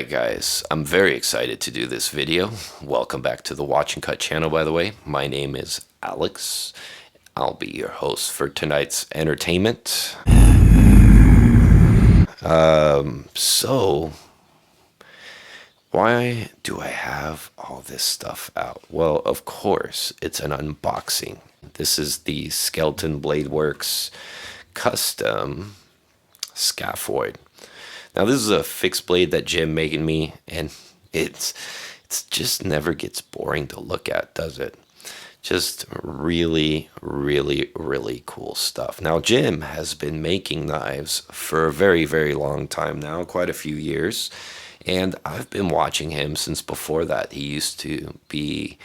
Alright guys, I'm very excited to do this video. Welcome back to the Watch and Cut channel, by the way. My name is Alex. I'll be your host for tonight's entertainment. So why do I have all this stuff out? Well, of course, it's an unboxing. This is the Skelton Bladeworks custom scaphoid. Now this is a fixed blade that Jim made me, and it's just never gets boring to look at, does it? Just really cool stuff. Now Jim has been making knives for a very long time now, quite a few years, and I've been watching him since before that. He used to be,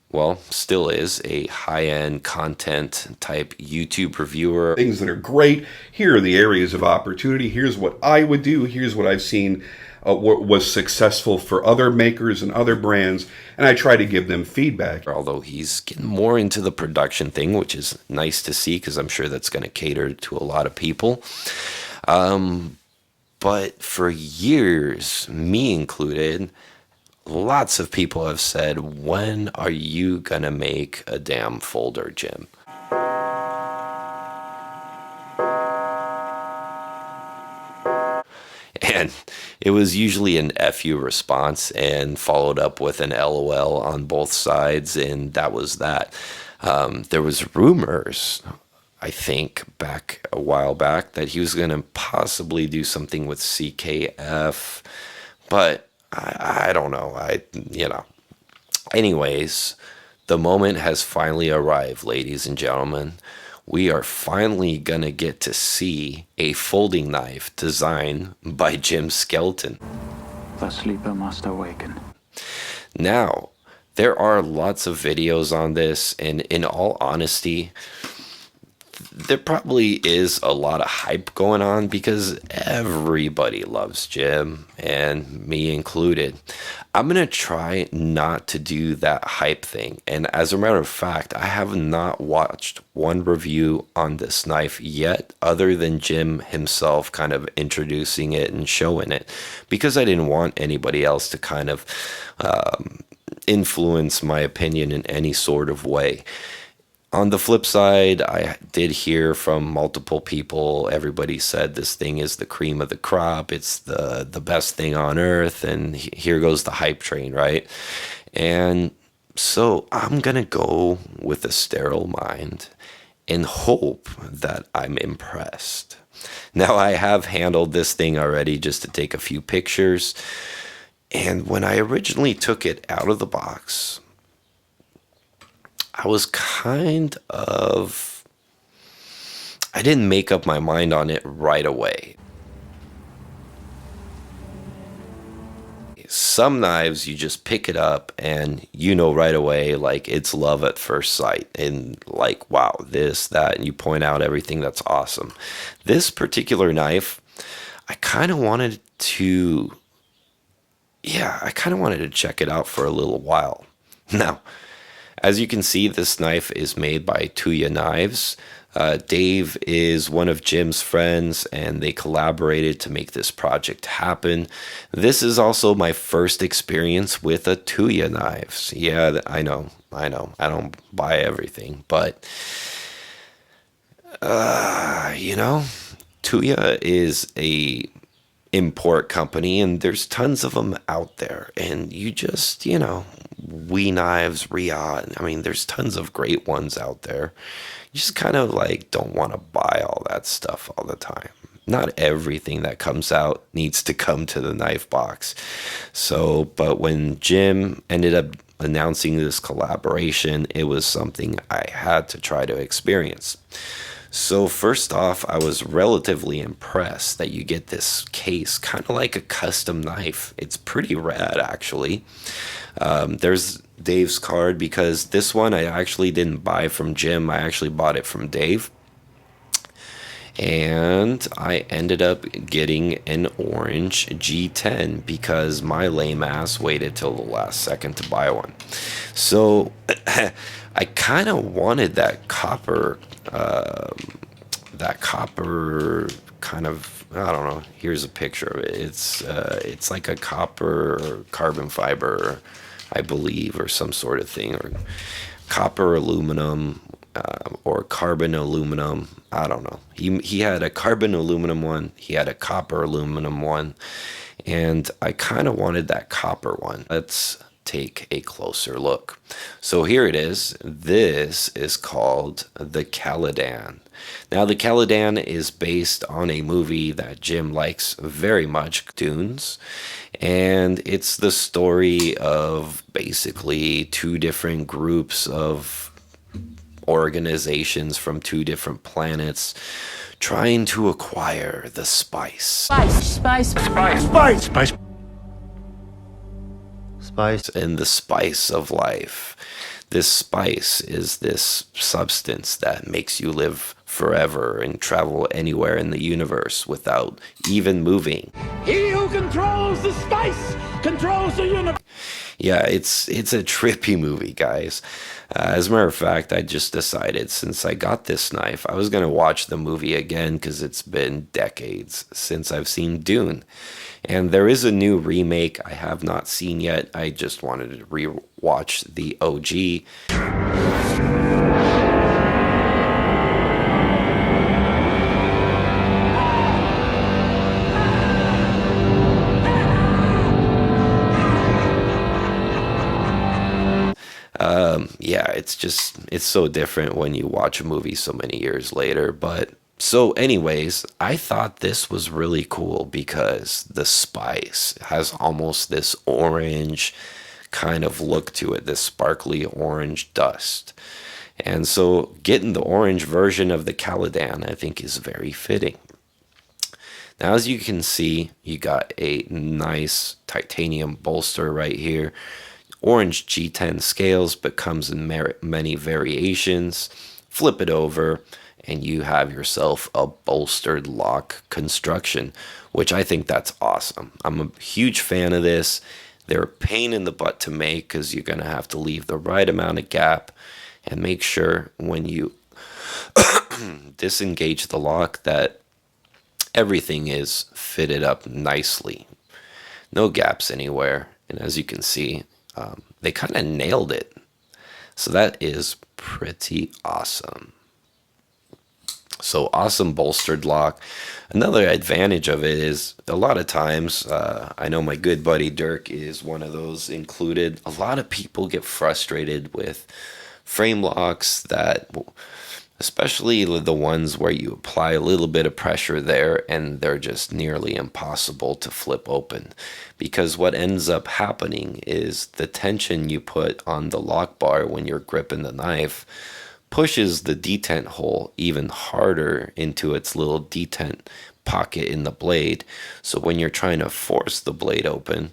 well, still is, a high-end content type YouTube reviewer. Things that are great. Here are the areas of opportunity. Here's what I would do. Here's what I've seen what was successful for other makers and other brands, and I try to give them feedback. Although he's getting more into the production thing, which is nice to see, because I'm sure that's going to cater to a lot of people. But for years, me included, lots of people have said, when are you gonna make a damn folder, Jim? And it was usually an FU response and followed up with an LOL on both sides, and that was that. There was rumors, I think, back a while back, that he was gonna possibly do something with CKF, but I don't know. Anyways, the moment has finally arrived, ladies and gentlemen. We are finally gonna get to see a folding knife designed by Jim Skelton. The sleeper must awaken. Now, there are lots of videos on this, and in all honesty, there probably is a lot of hype going on because everybody loves Jim, and me included. I'm gonna try not to do that hype thing, and as a matter of fact, I have not watched one review on this knife yet, other than Jim himself kind of introducing it and showing it, because I didn't want anybody else to kind of influence my opinion in any sort of way. On the flip side, I did hear from multiple people. Everybody said this thing is the cream of the crop. It's the best thing on earth. And here goes the hype train, right? And so I'm going to go with a sterile mind and hope that I'm impressed. Now, I have handled this thing already just to take a few pictures. And when I originally took it out of the box, I was I didn't make up my mind on it right away. Some knives, you just pick it up and you know right away, like, it's love at first sight, and like, wow, this, that, and you point out everything that's awesome. This particular knife, I kind of wanted to check it out for a little while. Now, as you can see, this knife is made by Tuya knives. Dave is one of Jim's friends, and they collaborated to make this project happen. This is also my first experience with a Tuya knives. Yeah, I know. I don't buy everything, but Tuya is a import company, and there's tons of them out there, and you just, We Knives, Riyadh, I mean, there's tons of great ones out there. You just kind of like don't want to buy all that stuff all the time. Not everything that comes out needs to come to the knife box. So, but when Jim ended up announcing this collaboration, it was something I had to try to experience. So first off, I was relatively impressed that you get this case, kind of like a custom knife. It's pretty rad, actually. There's Dave's card, because this one I actually didn't buy from Jim. I actually bought it from Dave. And I ended up getting an orange G10 because my lame ass waited till the last second to buy one. So I kind of wanted that copper kind of, I don't know. Here's a picture of it. It's like a copper or carbon fiber, I believe, or some sort of thing, or copper aluminum, or carbon aluminum. I don't know. He had a carbon aluminum one. He had a copper aluminum one, and I kind of wanted that copper one. Let's take a closer look. So here it is. This is called the Caladan. Now, the Caladan is based on a movie that Jim likes very much, Dunes, and it's the story of basically two different groups of organizations from two different planets trying to acquire the spice. Spice. And the spice of life. This spice is this substance that makes you live forever and travel anywhere in the universe without even moving. He who controls the spice controls the universe. Yeah, it's a trippy movie, guys. As a matter of fact, I just decided since I got this knife, I was going to watch the movie again because it's been decades since I've seen Dune. And there is a new remake I have not seen yet. I just wanted to re-watch the OG. Yeah, it's so different when you watch a movie so many years later. But so anyways, I thought this was really cool because the spice has almost this orange kind of look to it, this sparkly orange dust. And so getting the orange version of the Caladan, I think, is very fitting. Now, as you can see, you got a nice titanium bolster right here. Orange G10 scales, but comes in many variations. Flip it over, and you have yourself a bolstered lock construction, which I think that's awesome. I'm a huge fan of this. They're a pain in the butt to make because you're going to have to leave the right amount of gap and make sure when you disengage the lock that everything is fitted up nicely. No gaps anywhere. And as you can see, they kind of nailed it. So that is pretty awesome. So awesome bolstered lock. Another advantage of it is a lot of times, I know my good buddy Dirk is one of those included. A lot of people get frustrated with frame locks that, especially the ones where you apply a little bit of pressure there and they're just nearly impossible to flip open. Because what ends up happening is the tension you put on the lock bar when you're gripping the knife pushes the detent hole even harder into its little detent pocket in the blade. So when you're trying to force the blade open,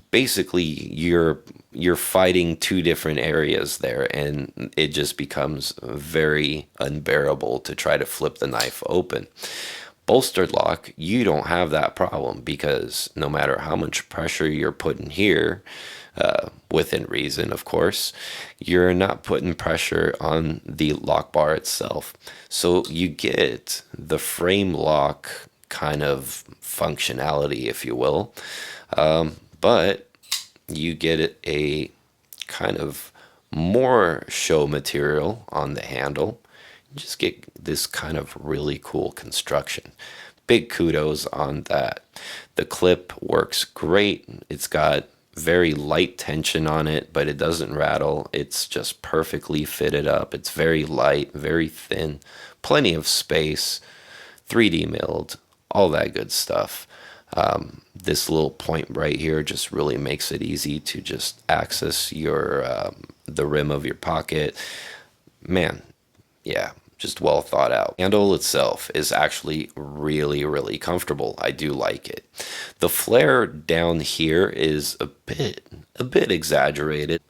basically you're fighting two different areas there, and it just becomes very unbearable to try to flip the knife open. Bolstered lock, you don't have that problem because no matter how much pressure you're putting here, within reason, of course, you're not putting pressure on the lock bar itself. So you get the frame lock kind of functionality, if you will, but you get a kind of more show material on the handle. You just get this kind of really cool construction. Big kudos on that. The clip works great. It's got very light tension on it, but it doesn't rattle. It's just perfectly fitted up. It's very light, very thin, plenty of space, 3D milled, all that good stuff. This little point right here just really makes it easy to just access your the rim of your pocket. Man, yeah, just well thought out. The handle itself is actually really, really comfortable. I do like it. The flare down here is a bit exaggerated,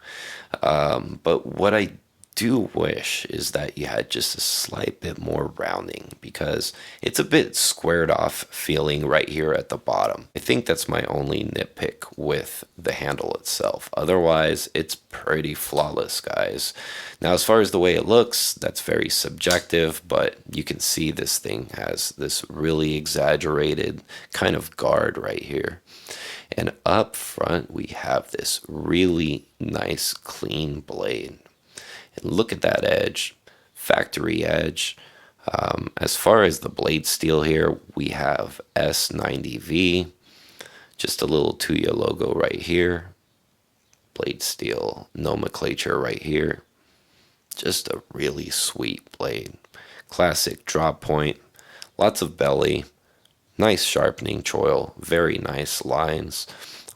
but what I do wish is that you had just a slight bit more rounding, because it's a bit squared off feeling right here at the bottom. I think that's my only nitpick with the handle itself. Otherwise, it's pretty flawless, guys. Now, as far as the way it looks, that's very subjective, but you can see this thing has this really exaggerated kind of guard right here. And up front, we have this really nice, clean blade. And look at that edge, factory edge. As far as the blade steel here, we have S90V, just a little Tuya logo right here. Blade steel nomenclature right here. Just a really sweet blade. Classic drop point, lots of belly. Nice sharpening choil, very nice lines.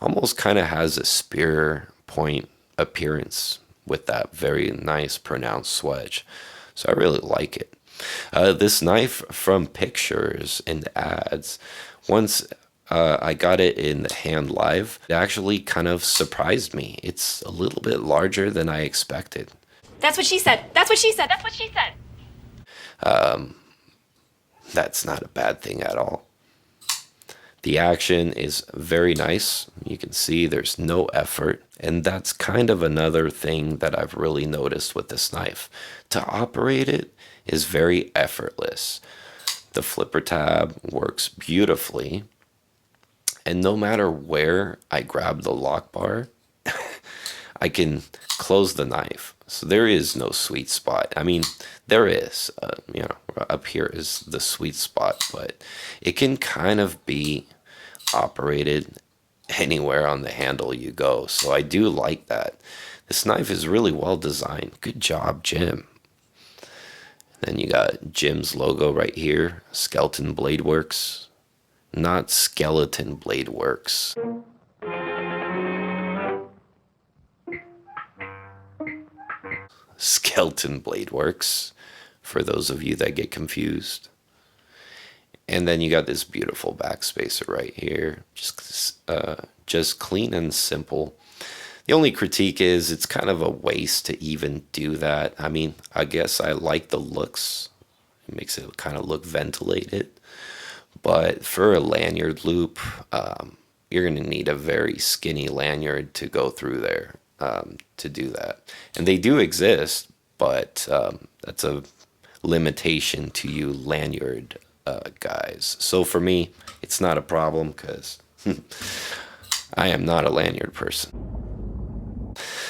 Almost kind of has a spear point appearance with that very nice pronounced swedge. So I really like it. This knife from pictures and ads, once I got it in the hand live, it actually kind of surprised me. It's a little bit larger than I expected. That's what she said. That's what she said. That's what she said. That's not a bad thing at all. The action is very nice. You can see there's no effort. And that's kind of another thing that I've really noticed with this knife. To operate it is very effortless. The flipper tab works beautifully. And no matter where I grab the lock bar, I can close the knife. So there is no sweet spot. I mean, there is, up here is the sweet spot, but it can kind of be operated anywhere on the handle you go. So I do like that. This knife is really well designed. Good job, Jim. Then you got Jim's logo right here, Skelton Bladeworks, not Skeleton Bladeworks. Skelton Bladeworks, for those of you that get confused. And then you got this beautiful backspacer right here, just clean and simple. The only critique is it's kind of a waste to even do that. I mean, I guess I like the looks. It makes it kind of look ventilated. But for a lanyard loop, you're going to need a very skinny lanyard to go through there to do that. And they do exist, but that's a limitation to you lanyard guys. So for me, it's not a problem because I am not a lanyard person.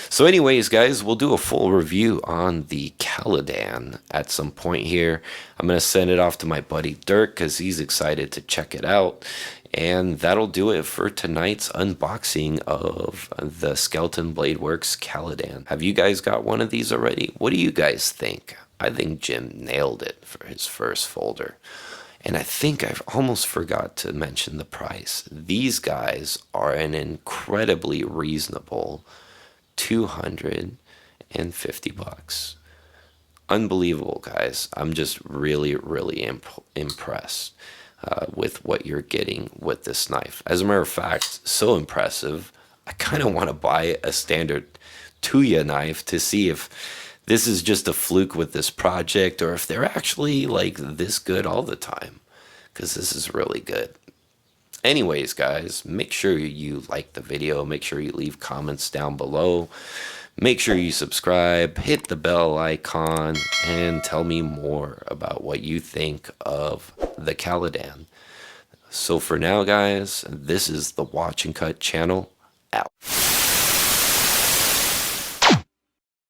So anyways, guys, we'll do a full review on the Caladan at some point here. I'm going to send it off to my buddy Dirk because he's excited to check it out. And that'll do it for tonight's unboxing of the Skelton Bladeworks Caladan. Have you guys got one of these already? What do you guys think? I think Jim nailed it for his first folder. And I think I've almost forgot to mention the price. These guys are an incredibly reasonable $250. Unbelievable, guys. I'm just really, really impressed with what you're getting with this knife. As a matter of fact, so impressive, I kind of want to buy a standard Tuya knife to see if this is just a fluke with this project or if they're actually like this good all the time, because this is really good. Anyways, guys, make sure you like the video. Make sure you leave comments down below. Make sure you subscribe, hit the bell icon, and tell me more about what you think of the Caladan. So for now, guys, this is the Watch and Cut channel out.